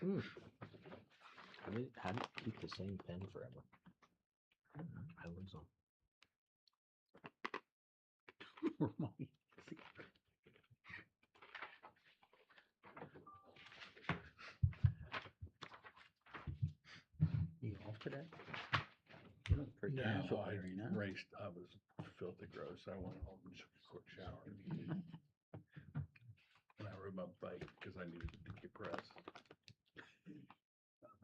How do you keep the same pen forever? I lose them. You off today? No, I was filthy gross. I went home and took a quick shower. And I rode my bike because I needed to decompress.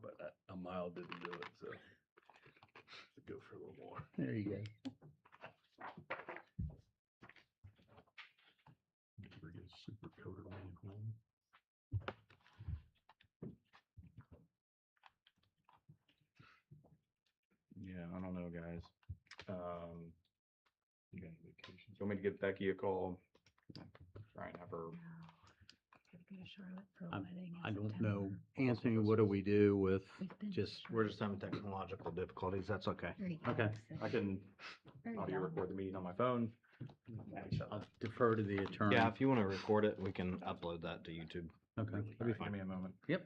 But a mile didn't do it, so I'll go for a little more. There you go. Never get super coated when you home. Yeah, I don't know, guys. You got any vacations? You want me to give Becky a call? Try and have her. I don't know, Anthony, what do we do with We're just having technological difficulties. That's okay. okay, I can audio record the meeting on my phone. I'll defer to the attorney. Yeah, if you want to record it, we can upload that to YouTube. Okay. That'd be fine. Give me a moment. Yep.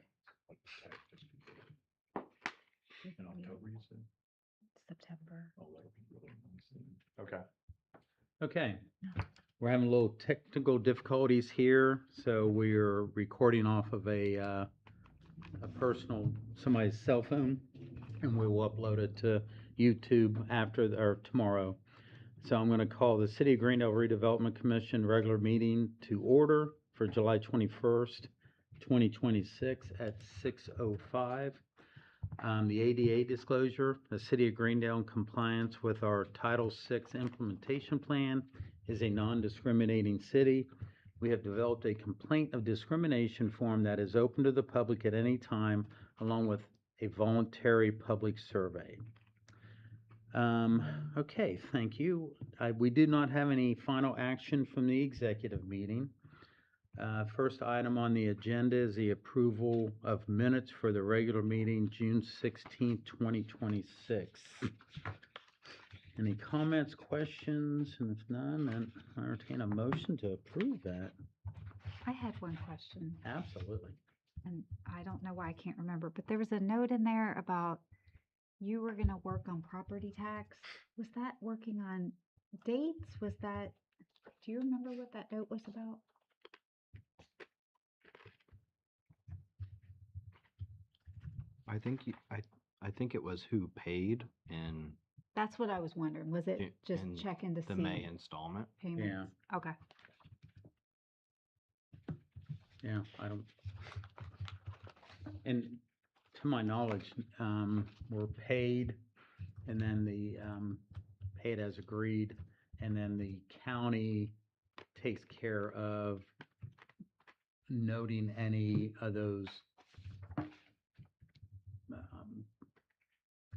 In October, you said? September. Oh, that'll be really nice. Okay. Okay. We're having a little technical difficulties here, so we're recording off of a somebody's cell phone, and we will upload it to YouTube tomorrow. So I'm going to call the City of Greendale Redevelopment Commission regular meeting to order for July 21st, 2026 at 6:05. The ADA disclosure, the City of Greendale, in compliance with our Title VI implementation plan, is a non-discriminating city. We have developed a complaint of discrimination form that is open to the public at any time, along with a voluntary public survey. Okay, thank you. We do not have any final action from the executive meeting. First item on the agenda is the approval of minutes for the regular meeting, June 16th, 2026. Any comments, questions? And if none, then I entertain a motion to approve that. I had one question, Absolutely. and I don't know why I can't remember, but there was a note in there about you were gonna work on property tax. Was that working on dates? Do you remember what that note was about? I think it was who paid and That's what I was wondering. Was it just and checking to the see May installment. payments? Yeah. Okay. Yeah, I don't. And to my knowledge, we're paid, and then the paid as agreed, and then the county takes care of noting any of those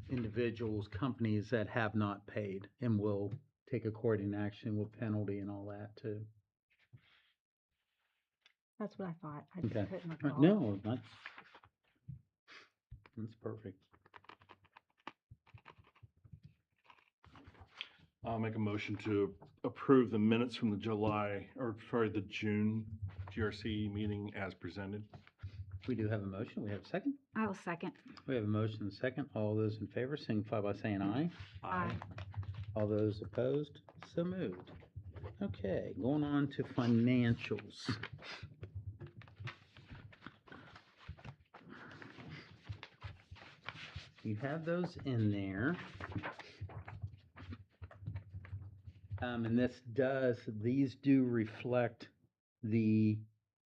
individuals, companies that have not paid, and will take according action with penalty and all that too. That's what I thought. I just Okay. couldn't recall. No, that's perfect. I'll make a motion to approve the minutes from the the June GRC meeting as presented. We do have a motion. We have a second. I will second. We have a motion and a second. All those in favor signify by saying aye. Aye. All those opposed, so moved. Okay, going on to financials. You have those in there. And these do reflect the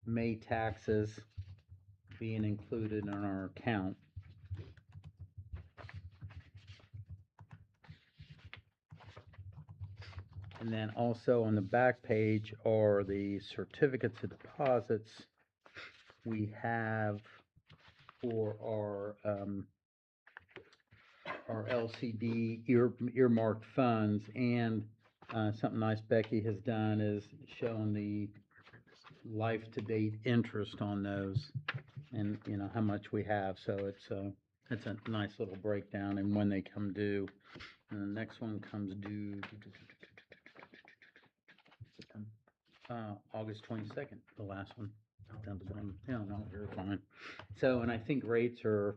May taxes being included in our account. And then also on the back page are the certificates of deposits we have for our LCD earmarked funds, and something nice Becky has done is shown the life-to-date interest on those, and how much we have. So it's a nice little breakdown and when they come due. And the next one comes due August 22nd, the last one. Yeah, no, you're fine. So, and I think rates are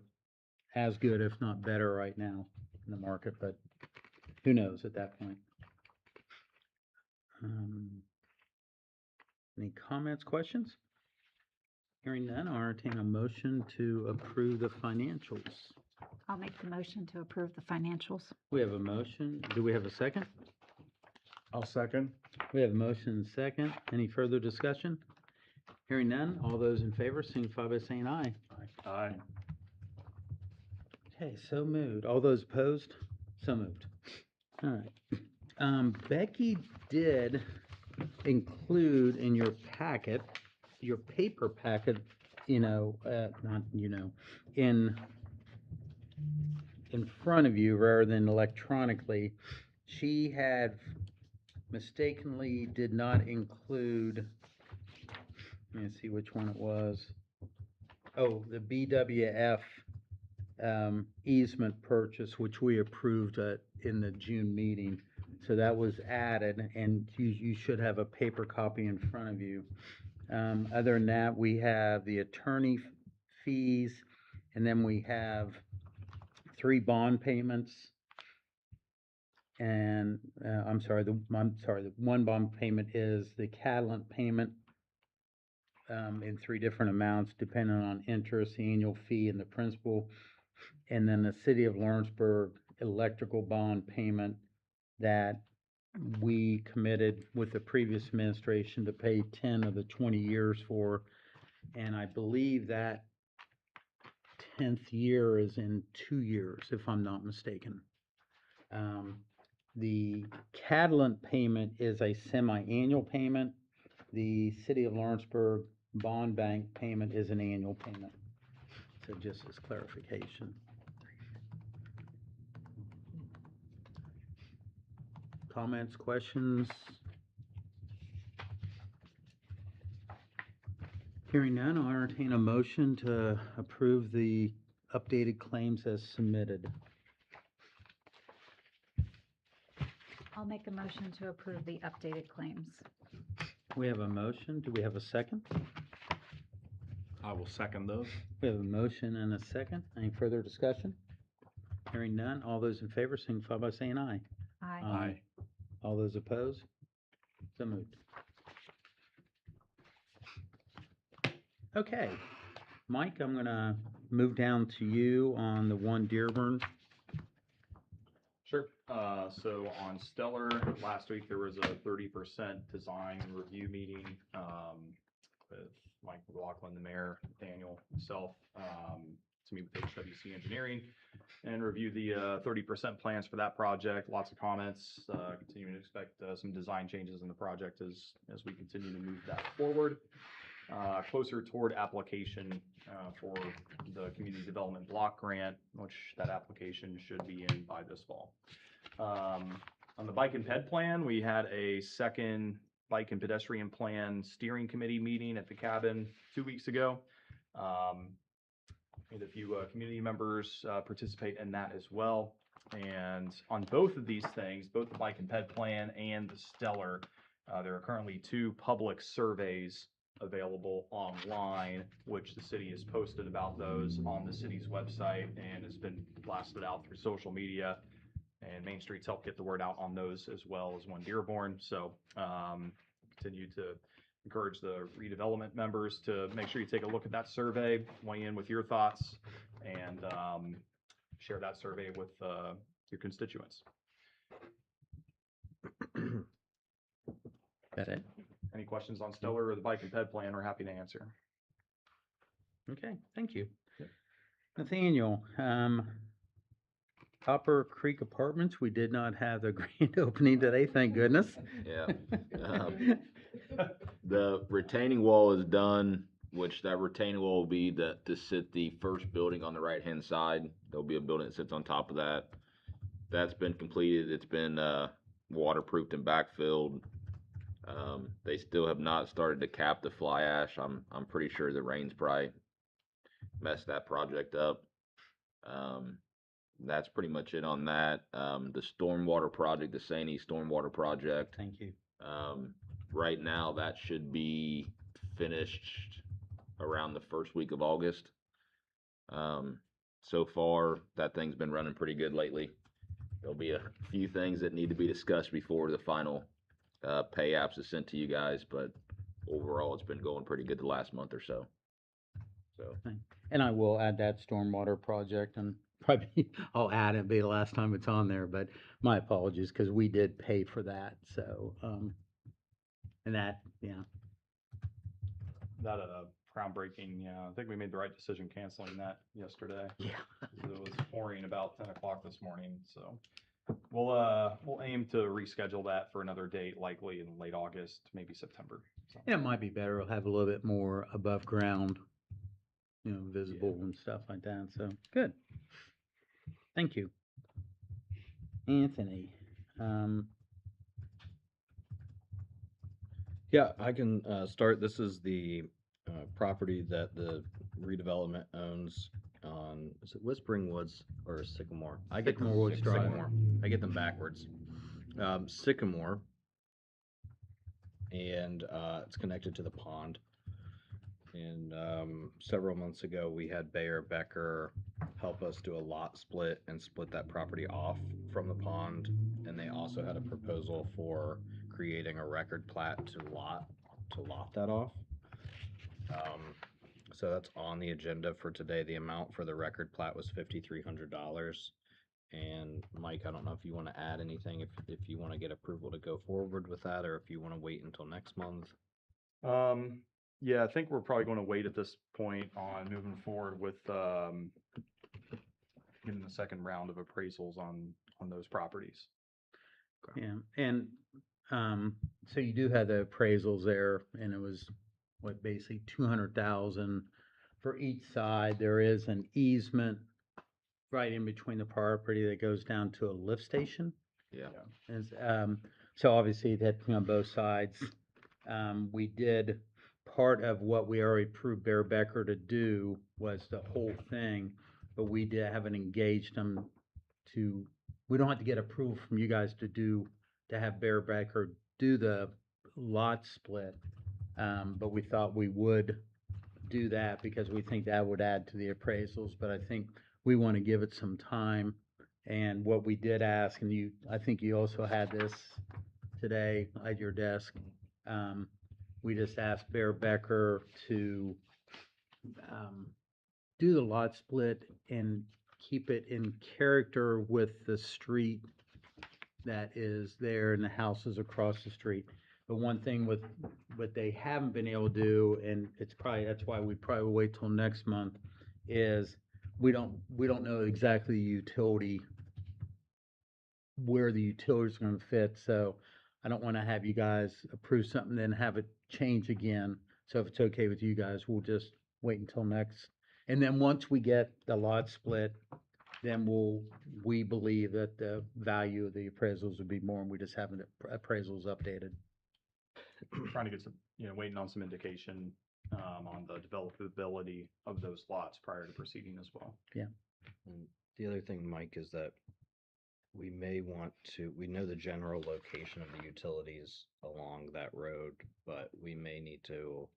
as good, if not better right now in the market, but who knows at that point? Um, Any comments, questions? Hearing none, I'll entertain a motion to approve the financials. I'll make the motion to approve the financials. We have a motion. Do we have a second? I'll second. We have a motion and a second. Any further discussion? Hearing none, all those in favor signify by saying aye. Aye. Okay, so moved. All those opposed? So moved. All right. Becky did include in your packet, your paper packet, not, in front of you rather than electronically. She had mistakenly did not include, let me see which one it was. Oh, the BWF easement purchase, which we approved in the June meeting. So that was added, and you should have a paper copy in front of you. Other than that, we have the attorney fees, and then we have 3 bond payments. And I'm sorry, the one bond payment is the Catalent payment in 3 different amounts, depending on interest, the annual fee, and the principal. And then the City of Lawrenceburg electrical bond payment that we committed with the previous administration to pay 10 of the 20 years for. And I believe that 10th year is in 2 years, if I'm not mistaken. The Catalent payment is a semi-annual payment. The City of Lawrenceburg bond bank payment is an annual payment. So just as clarification. Comments, questions? Hearing none, I'll entertain a motion to approve the updated claims as submitted. I'll make a motion to approve the updated claims. We have a motion. Do we have a second? I will second those. We have a motion and a second. Any further discussion? Hearing none, all those in favor signify by saying aye. Aye. Aye. All those opposed? So moved. Okay, Mike, I'm gonna move down to you on the one Dearborn. Sure. So on Stellar, last week there was a 30% design review meeting with Mike McLaughlin, the mayor, Daniel, myself, to meet with HWC Engineering and review the 30% plans for that project. Lots of comments. Continuing to expect some design changes in the project as we continue to move that forward. Closer toward application for the community development block grant, which that application should be in by this fall. On the bike and ped plan, we had a second bike and pedestrian plan steering committee meeting at the cabin 2 weeks ago. We had a few community members participate in that as well. And on both of these things, both the bike and ped plan and the Stellar, there are currently 2 public surveys available online, which the city has posted about those on the city's website and has been blasted out through social media. And Main Street's helped get the word out on those as well as One Dearborn. So continue to encourage the redevelopment members to make sure you take a look at that survey, weigh in with your thoughts, and share that survey with your constituents. That it? Any questions on Stellar or the bike and ped plan, we're happy to answer. Okay, thank you. Yep. Nathaniel, Copper Creek Apartments, we did not have the grand opening today, thank goodness. Yeah. The retaining wall is done, which that retaining wall will be to sit the first building on the right-hand side. There'll be a building that sits on top of that. That's been completed. It's been waterproofed and backfilled. They still have not started to cap the fly ash. I'm pretty sure the rain's probably messed that project up. That's pretty much it on that. The stormwater project, the Sandy stormwater project. Thank you. Right now, that should be finished around the first week of August. So far, that thing's been running pretty good lately. There'll be a few things that need to be discussed before the final pay apps is sent to you guys, but overall, it's been going pretty good the last month or so. So, And I will add that stormwater project, and probably I'll add it, be the last time it's on there, but my apologies, because we did pay for that, so, and that, yeah. That, groundbreaking, yeah, I think we made the right decision canceling that yesterday. Yeah. So it was pouring about 10 o'clock this morning, so we'll aim to reschedule that for another date, likely in late August, maybe September. So. And it might be better, it'll have a little bit more above ground, visible and stuff like that, so, good. Thank you. Anthony, Yeah, I can start. This is the property that the redevelopment owns on, is it Whispering Woods or Sycamore? I get them, Sycamore Woods Drive. Sycamore. I get them backwards. Sycamore, and it's connected to the pond. And several months ago, we had Bayer Becker help us do a lot split and split that property off from the pond. And they also had a proposal for creating a record plat to lot that off. So that's on the agenda for today. The amount for the record plat was $5,300. And Mike, I don't know if you want to add anything, if you want to get approval to go forward with that, or if you want to wait until next month. Yeah, I think we're probably going to wait at this point on moving forward with getting the second round of appraisals on those properties. yeah, and, so you do have the appraisals there, and it was, basically 200,000 for each side. There is an easement right in between the property that goes down to a lift station. yeah. And, so obviously that, on both sides, we did, part of what we already approved Bear Becker to do was the whole thing, but we haven't engaged them we don't have to get approval from you guys to have Bear Becker do the lot split. But we thought we would do that because we think that would add to the appraisals, but I think we want to give it some time. And what we did ask, and I think you also had this today at your desk, we just asked Bear Becker to do the lot split and keep it in character with the street that is there and the houses across the street. But one thing with what they haven't been able to do, and that's why we probably will wait till next month, is we don't know exactly where the utilities are gonna fit, so I don't wanna have you guys approve something, then have it change again. So if it's okay with you guys, we'll just wait until next. And then once we get the lot split, then we believe that the value of the appraisals would be more, and we just haven't appraisals updated. Trying to get some, waiting on some indication on the developability of those lots prior to proceeding as well. Yeah. And the other thing, Mike, is that we may want to, we know the general location of the utilities along that road, but we may need to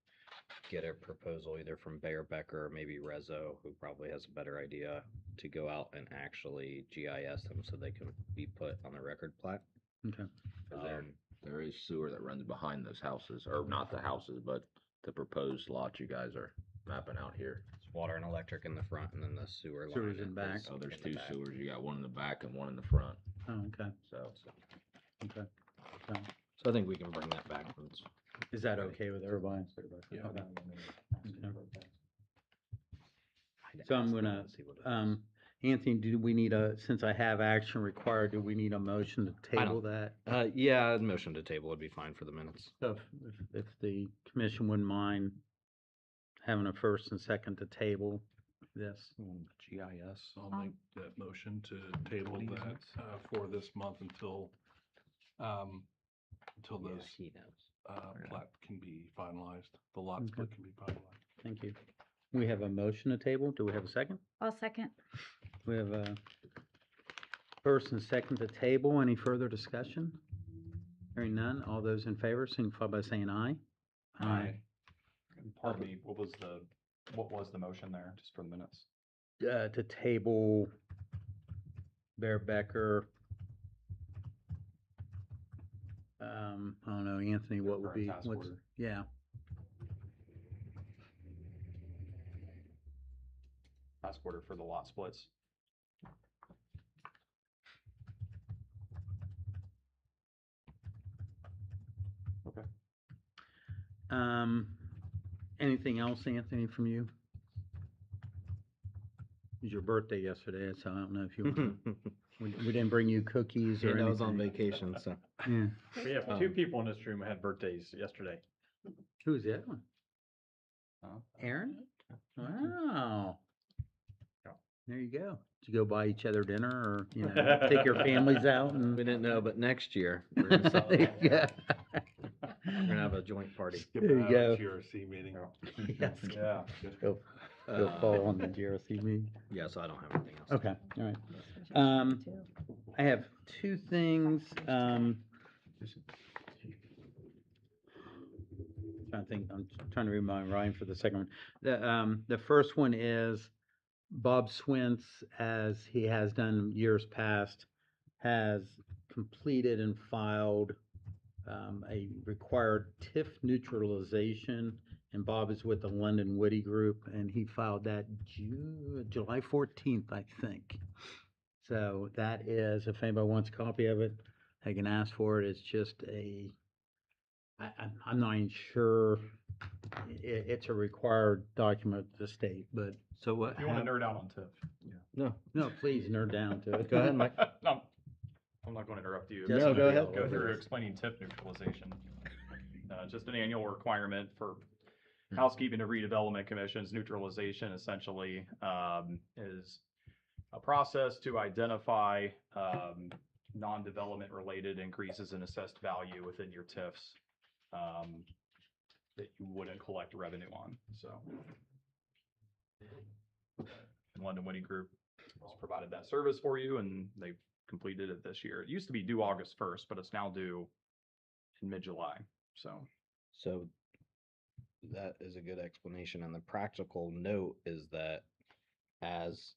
get a proposal either from Bayer Becker or maybe Rezo, who probably has a better idea, to go out and actually GIS them so they can be put on the record plat. Okay. There is sewer that runs behind those houses, or not the houses, but the proposed lot you guys are mapping out here. It's water and electric in the front, and then the sewer line. Sewer's in back. Oh, there's in the two back. sewers. You got one in the back and one in the front. Oh, okay, So okay. So I think we can bring that back once. Is that okay with everybody? Yeah. Okay. So I'm gonna, See what it is. Anthony, do we need since I have action required, do we need a motion to table that? Yeah, a motion to table would be fine for the minutes. So if the commission wouldn't mind having a first and second to table this. GIS. I'll make that motion to table that for this month until this he knows. plat can be finalized, the lot split can be finalized. Thank you. We have a motion to table. Do we have a second? I'll second. We have a first and second to table. Any further discussion? Hearing none. All those in favor signify by saying aye. Aye. pardon me, what was the motion there, just for the minutes? To table Bear Becker. I don't know, Anthony, what would Current be, task what's, order. yeah, Task order for the lot splits. Okay. anything else, Anthony, from you? It was your birthday yesterday, so I don't know if you want we didn't bring you cookies or And anything. I was on vacation, so. Yeah, We have two people in this room who had birthdays yesterday. who's that one? Aaron? Wow. Yeah. There you go. Did you go buy each other dinner or, take your families out We and? didn't know, but next year, we're gonna celebrate. Yeah. We're gonna have a joint party. Skip There you out go. of GRC meeting. Yes. Yeah. Go fall on the GRC meeting. Yeah, so I don't have anything else. Okay, all right. I have two things, I'm trying to read my rhyme for the second one. The first one is Bob Swintz, as he has done years past, has completed and filed a required TIF neutralization, and Bob is with the London Woody Group, and he filed that July 14th, I think. So that is, if anybody wants a copy of it, they can ask for it. It's just I'm not even sure, it's a required document of the state, but. So what If you want to happened? nerd out on TIF. No, No, please nerd down to it. Go ahead, Mike. No, I'm not going to interrupt you. Just No, go ahead. Go through explaining TIF neutralization. Just an annual requirement for housekeeping and redevelopment commissions. Neutralization essentially is a process to identify non-development related increases in assessed value within your TIFs that you wouldn't collect revenue on. So London Woody Group has provided that service for you, and they've completed it this year. It used to be due August 1st, but it's now due in mid-July. So that is a good explanation. And the practical note is that as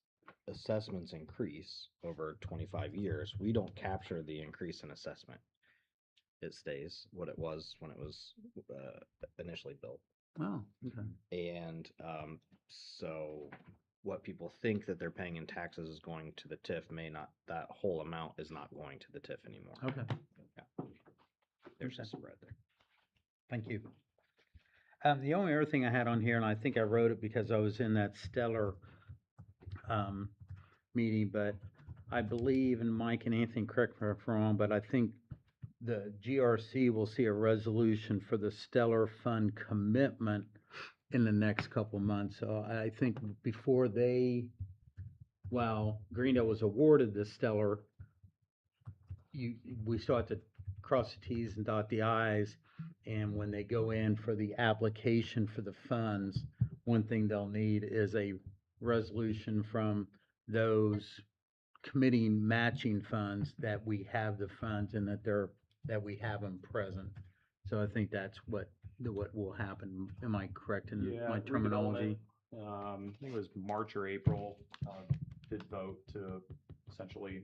assessments increase over 25 years, we don't capture the increase in assessment. It stays what it was when it was initially built. Oh, okay. And so what people think that they're paying in taxes is going to the TIF may not, that whole amount is not going to the TIF anymore. Okay, There's Okay. a spread there. thank you. The only other thing I had on here, and I think I wrote it because I was in that Stellar meeting, but I believe, and Mike and Anthony, correct me if I'm wrong, but I think the GRC will see a resolution for the Stellar Fund commitment in the next couple of months. So I think before Greendale was awarded the Stellar, we still have to cross the Ts and dot the Is. And when they go in for the application for the funds, one thing they'll need is a resolution from those committing matching funds that we have the funds and that we have them present. So I think that's what will happen. Am I correct in my terminology? I think it was March or April, did vote to essentially,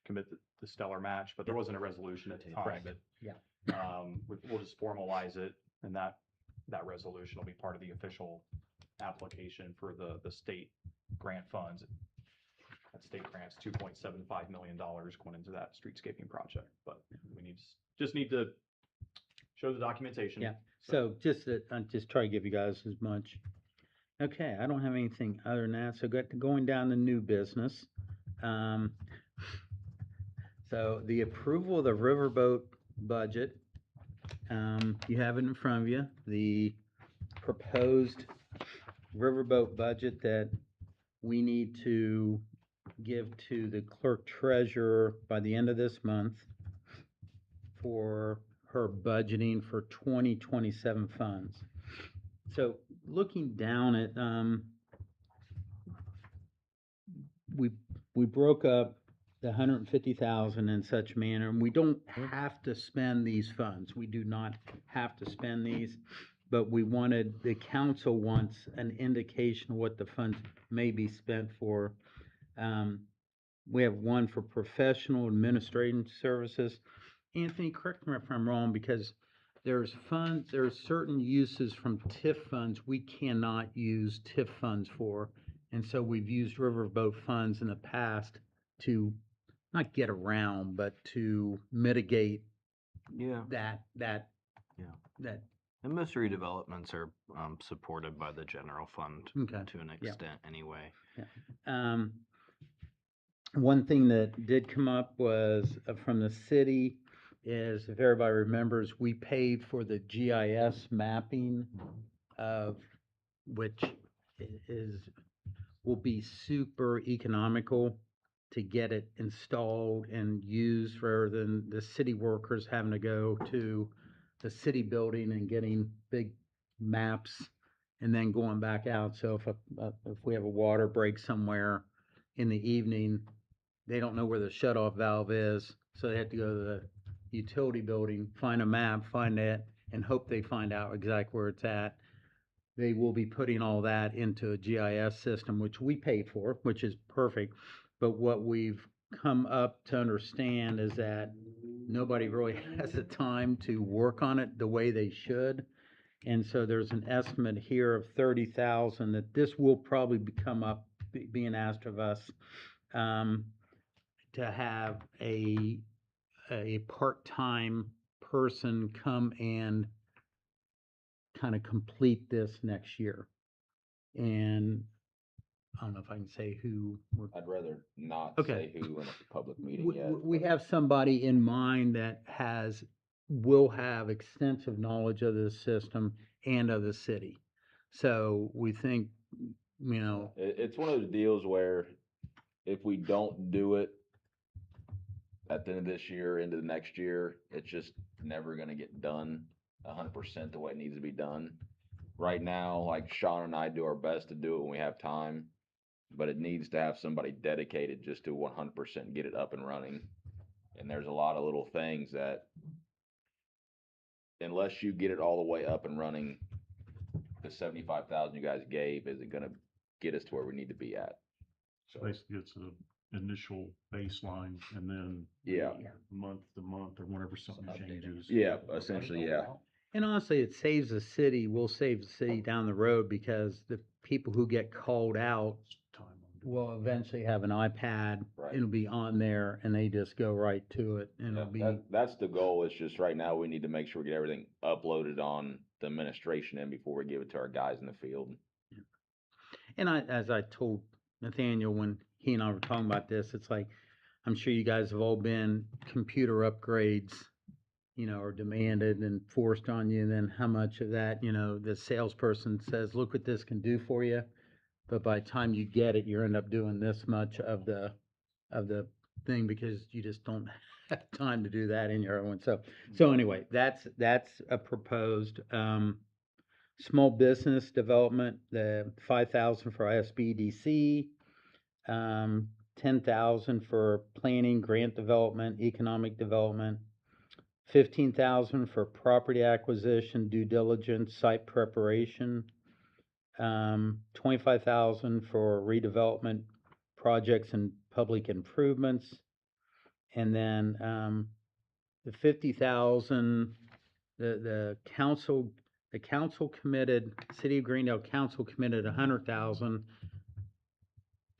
commit the stellar match, but there wasn't a resolution at the time. Correct. But Yeah. we'll just formalize it, and that resolution will be part of the official application for the state grant funds. That state grant's $2.75 million going into that streetscaping project, but we just need to show the documentation. Yeah. So just try to give you guys as much. Okay, I don't have anything other than that. So going down to new business. So the approval of the riverboat budget, you have it in front of you. The proposed riverboat budget that we need to give to the clerk treasurer by the end of this month for her budgeting for 2027 funds. So looking down at, we broke up the 150,000 in such manner, and we don't have to spend these funds. We do not have to spend these, but the council wants an indication of what the funds may be spent for. Um, we have one for professional administrative services. Anthony, correct me if I'm wrong, because there's certain uses from TIF funds we cannot use TIF funds for. And so we've used riverboat funds in the past to not get around, but to mitigate Yeah, that, Yeah. that, and most redevelopments are supported by the general fund okay. to an Yeah. extent anyway. Um, one thing that did come up was from the city is, if everybody remembers, we paid for the GIS mapping of which is will be super economical to get it installed and used rather than the city workers having to go to the city building and getting big maps and then going back out. So if we have a water break somewhere in the evening, they don't know where the shut-off valve is, so they have to go to the utility building, find a map, find it, and hope they find out exactly where it's at. They will be putting all that into a GIS system, which we pay for, which is perfect. But what we've come up to understand is that nobody really has the time to work on it the way they should. And so there's an estimate here of 30,000 that this will probably come up, being asked of us, to have a part-time person come and kind of complete this next year. And I don't know if I can say who we're. I'd rather not Okay. say who in a public meeting yet. We have somebody in mind that will have extensive knowledge of this system and of the city. So we think, It's one of those deals where if we don't do it at the end of this year into the next year, it's just never gonna get done 100% the way it needs to be done. Right now, like Sean and I do our best to do it when we have time, but it needs to have somebody dedicated just to 100% get it up and running. And there's a lot of little things that, unless you get it all the way up and running, the 75,000 you guys gave isn't gonna get us to where we need to be at. So basically, it's an initial baseline, and then Yeah. month to month or whenever something Updating. changes. Yeah, essentially, yeah. and honestly, it saves the city, will save the city down the road, because the people who get called out Time on it. will eventually have an iPad. Right. It'll be on there and they just go right to it, and Yeah, it'll be, that's the goal. It's just right now we need to make sure we get everything uploaded on the administration end before we give it to our guys in the field. and as I told Nathaniel when he and I were talking about this, it's like, I'm sure you guys have all been computer upgrades, are demanded and forced on you, and then how much of that, the salesperson says, look what this can do for you. But by the time you get it, you end up doing this much of the thing, because you just don't have time to do that in your own one. So anyway, that's a proposed, small business development, the 5,000 for ISBDC, 10,000 for planning, grant development, economic development, 15,000 for property acquisition, due diligence, site preparation, 25,000 for redevelopment projects and public improvements, and then the 50,000, the council committed, City of Greendale Council committed 100,000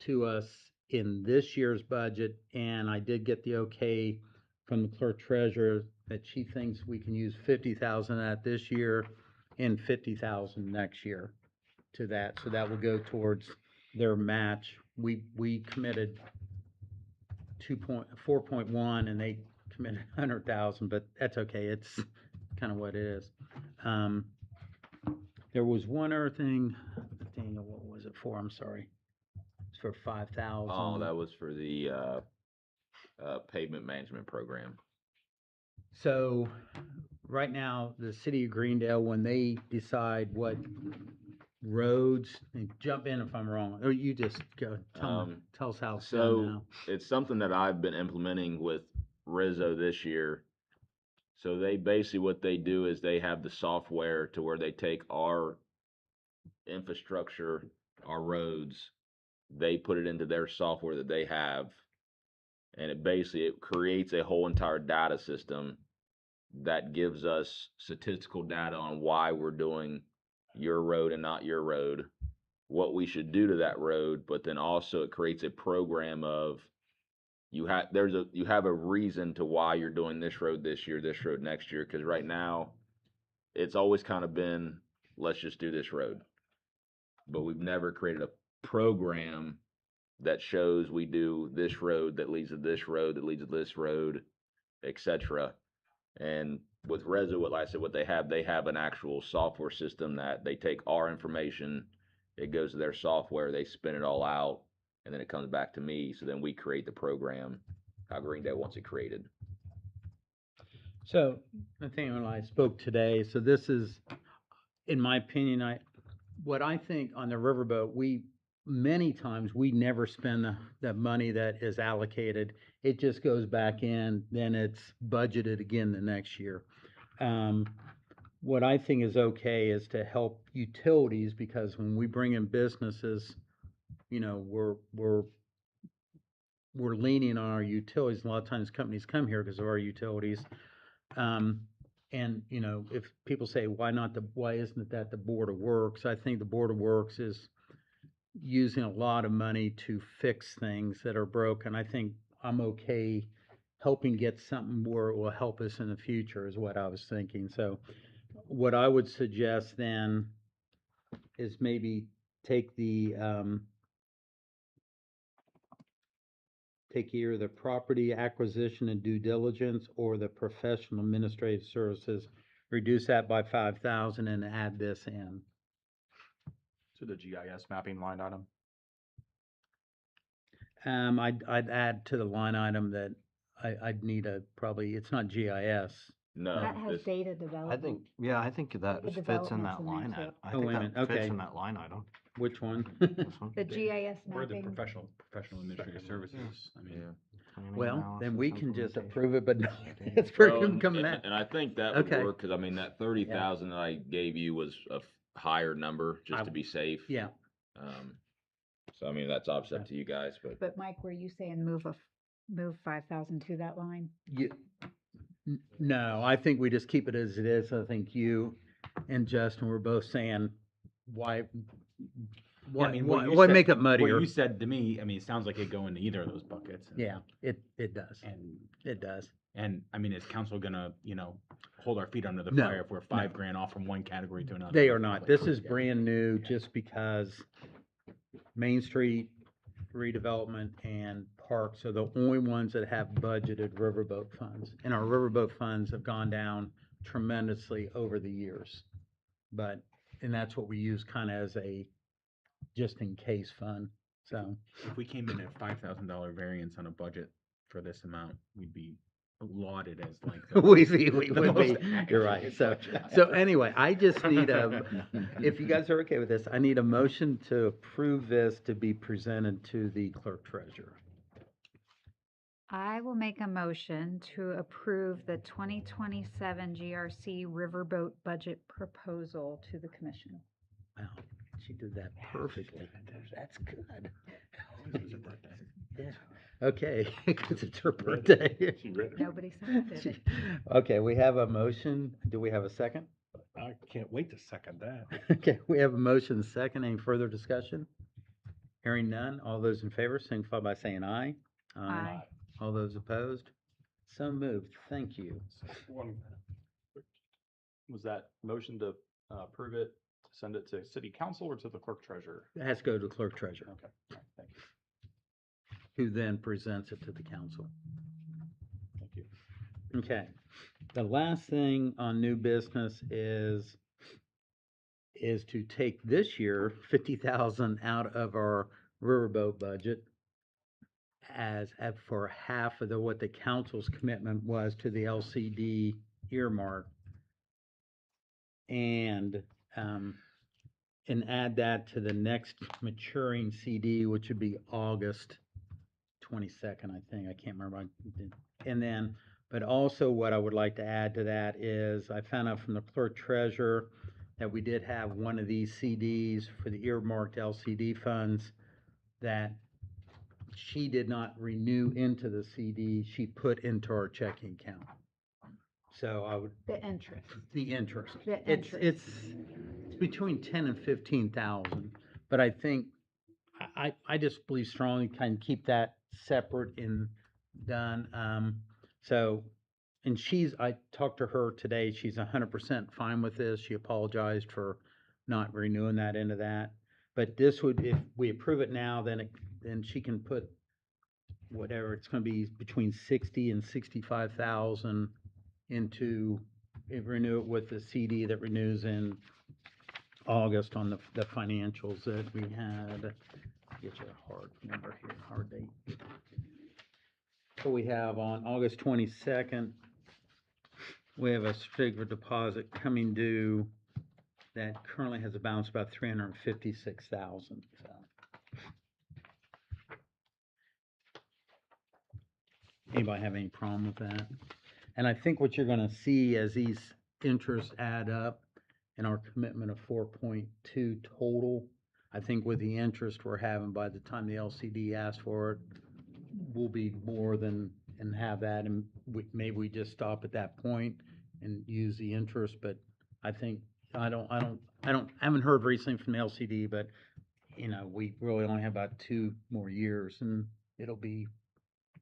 to us in this year's budget, and I did get the okay from the clerk treasurer that she thinks we can use 50,000 at this year and 50,000 next year to that. So that will go towards their match. We committed 4.1 and they committed 100,000, but that's okay. It's kind of what it is. There was one other thing, Daniel, what was it for? I'm sorry. It's for 5,000. Oh, that was for the pavement management program. So right now, the city of Greendale, when they decide what roads, and jump in if I'm wrong, or you just go, tell us how it's done So now. it's something that I've been implementing with Rizzo this year. So they basically, what they do is they have the software to where they take our infrastructure, our roads, they put it into their software that they have, and it creates a whole entire data system that gives us statistical data on why we're doing your road and not your road, what we should do to that road, but then also it creates a program of you have a reason to why you're doing this road this year, this road next year, because right now it's always kind of been, let's just do this road, but we've never created a program that shows we do this road that leads to this road that leads to this road, etc. And with Rezo, like I said, what they have an actual software system that they take our information, it goes to their software, they spin it all out, and then it comes back to me. So then we create the program how Greendale wants it created. So, Nathaniel and I spoke today, so this is, in my opinion, what I think on the riverboat, many times, we never spend the money that is allocated. It just goes back in, then it's budgeted again the next year. What I think is okay is to help utilities, because when we bring in businesses, we're leaning on our utilities. A lot of times companies come here because of our utilities. And if people say, why isn't it that the Board of Works? I think the Board of Works is using a lot of money to fix things that are broken. I think I'm okay helping get something where it will help us in the future is what I was thinking. So what I would suggest then is maybe take either the property acquisition and due diligence or the professional administrative services, reduce that by 5,000 and add this in. To the GIS mapping line item. I'd add to the line item that I'd need it's not GIS. No, That has this, data I development. think, yeah, I think that The fits in development's that in there line too. item. I Oh, think wait a that minute, fits okay. in that line item. Which one? This one. The GIS Or the mapping. professional administrative services. I mean, yeah. Planning, Well, then we analysis, can just implementation. approve it, but no, Okay. it's Well, coming out. and I think that would Okay. work, because I mean, that 30,000 that I gave you was a higher number, just to be safe. Yeah. So I mean, that's obviously up to you guys, but But Mike, were you saying move 5,000 to that line? No, I think we just keep it as it is. I think you and Justin were both saying, why Yeah, I mean, what you why said- make it muddier? What you said to me, I mean, it sounds like it go into either of those buckets. And- Yeah, it does. And, It does. and I mean, is council gonna, hold our feet under the No, fire if we're $5,000 off from one category to another? They are Probably not. This not. is Yeah. brand new just because Main Street redevelopment and parks are the only ones that have budgeted riverboat funds. And our riverboat funds have gone down tremendously over the years. And that's what we use kind of as a just in case fund. So, If we came in at $5,000 variance on a budget for this amount, we'd be lauded as like. the we most- would the most be, you're accurate right. So budget. anyway, I just need if you guys are okay with this, I need a motion to approve this to be presented to the clerk treasurer. I will make a motion to approve the 2027 GRC Riverboat budget proposal to the commission. Wow, she did that perfectly. That's good. Yeah. Okay, because it's her birthday. She read it. Nobody seconded it. Okay, we have a motion. Do we have a second? I can't wait to second that. Okay, we have a motion second. Any further discussion? Hearing none. All those in favor signify by saying aye. Aye. All those opposed? So moved. Thank you. was that motion to approve it, to send it to city council or to the clerk treasurer? It has to go to the clerk treasurer, Okay, all right, thank you. who then presents it to the council. Thank you. Okay. The last thing on new business is to take this year 50,000 out of our riverboat budget for half of what the council's commitment was to the LCD earmark. And and add that to the next maturing CD, which would be August 22nd, I think. I can't remember. And then, but also what I would like to add to that is I found out from the clerk treasurer that we did have one of these CDs for the earmarked LCD funds that she did not renew into the CD, she put into our checking account. So I would, The interest. the interest. The It's interest. between 10 and 15,000, but I think, I just believe strongly kind of keep that separate and done. So, and I talked to her today, she's 100% fine with this. She apologized for not renewing that into that. But this would, if we approve it now, then she can put whatever, it's gonna be between 60 and 65,000 into, renew it with the CD that renews in August on the financials that we had. Get you a hard number here, hard date. So we have on August 22nd, we have a certificate of deposit coming due that currently has a balance of about 356,000. So. Anybody have any problem with that? And I think what you're gonna see as these interests add up and our commitment of 4.2 total, I think with the interest we're having by the time the LCD asks for it, we'll be more than, and have that, and maybe we just stop at that point and use the interest, but I think, I haven't heard recently from the LCD, but, you know, we really only have about 2 more years, and it'll be,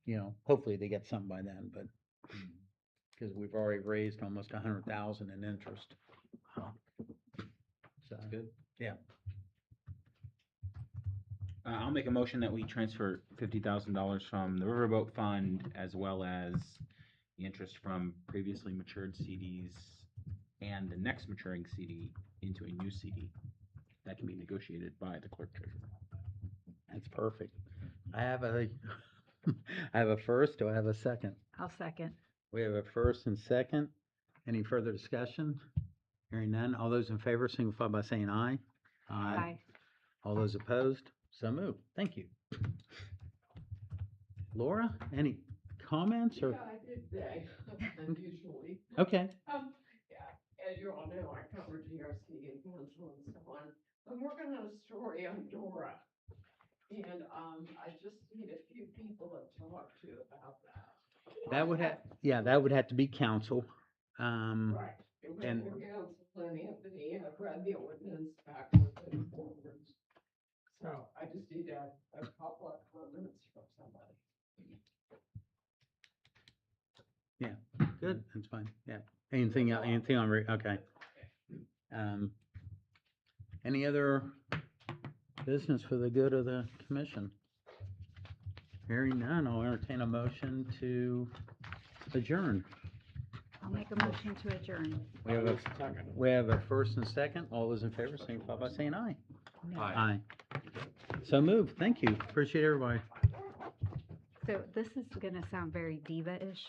you know, hopefully they get something by then, but, because we've already raised almost 100,000 in interest. So, Good. yeah. I'll make a motion that we transfer $50,000 from the Riverboat Fund as well as the interest from previously matured CDs and the next maturing CD into a new CD that can be negotiated by the clerk treasurer. That's perfect. I have a, I have a first, do I have a second? I'll second. We have a first and second. Any further discussion? Hearing none, all those in favor signify by saying aye. Aye. All those opposed? So moved. Thank you. Laura, any comments or? Yeah, I did today, unusually. Okay, Yeah, as you all know, I covered GRC and council and so on. I'm working on a story on Dora. And, I just need a few people to talk to about that. that would have, yeah, that would have to be council. Right. and- And council and Anthony have read the ordinance backwards and forwards. So I just need a couple of comments from somebody. Good, that's fine, yeah. Anything, anything on, okay. Any other business for the good of the commission? Hearing none, I'll entertain a motion to adjourn. I'll make a motion to adjourn. We have a first and second. All those in favor signify by saying aye. No. Aye. So moved. Thank you. Appreciate everybody. So this is gonna sound very diva-ish,